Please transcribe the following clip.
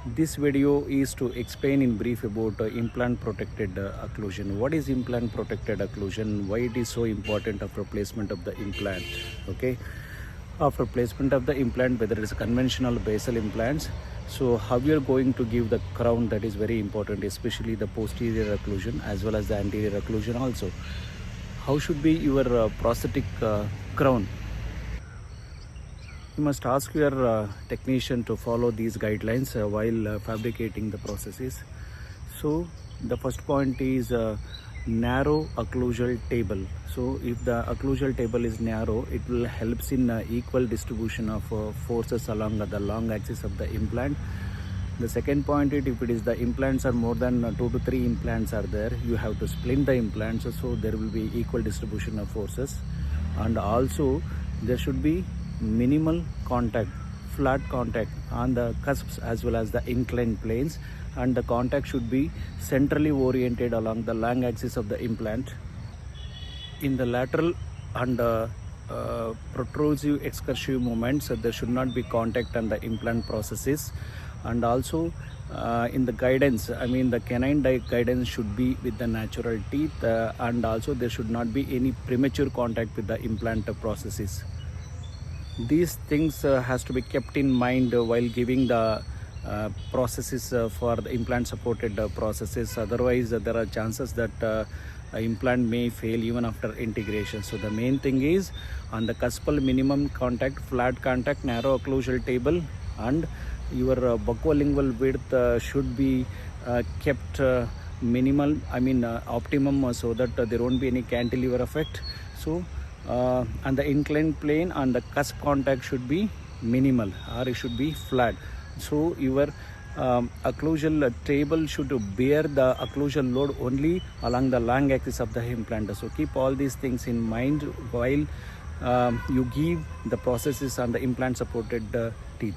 This video is to explain in brief about implant protected occlusion. What is implant protected occlusion? Why it is so important after placement of the implant? Okay, after placement of the implant, whether it is conventional basal implants, so how you are going to give the crown, that is very important, especially the posterior occlusion as well as the anterior occlusion also. How should be your prosthetic crown? You must ask your technician to follow these guidelines while fabricating the processes. So the first point is narrow occlusal table. So if the occlusal table is narrow, it will helps in equal distribution of forces along the long axis of the implant. The second point is, if it is the implants are more than 2 to 3 implants are there, you have to splint the implants, so there will be equal distribution of forces. And also there should be minimal contact, flat contact on the cusps as well as the inclined planes, and the contact should be centrally oriented along the long axis of the implant. In the lateral and protrusive excursive movements, there should not be contact on the implant processes. And also in the guidance, the canine guidance should be with the natural teeth, and also there should not be any premature contact with the implant processes. These things has to be kept in mind while giving the processes for the implant supported processes. Otherwise there are chances that implant may fail even after integration. So the main thing is on the cuspal minimum contact, flat contact, narrow occlusal table, and your buccolingual width should be kept minimal, optimum, so that there won't be any cantilever effect. So on the inclined plane, and the cusp contact should be minimal, or it should be flat. So your occlusal table should bear the occlusal load only along the long axis of the implant. So keep all these things in mind while you give the processes on the implant supported teeth.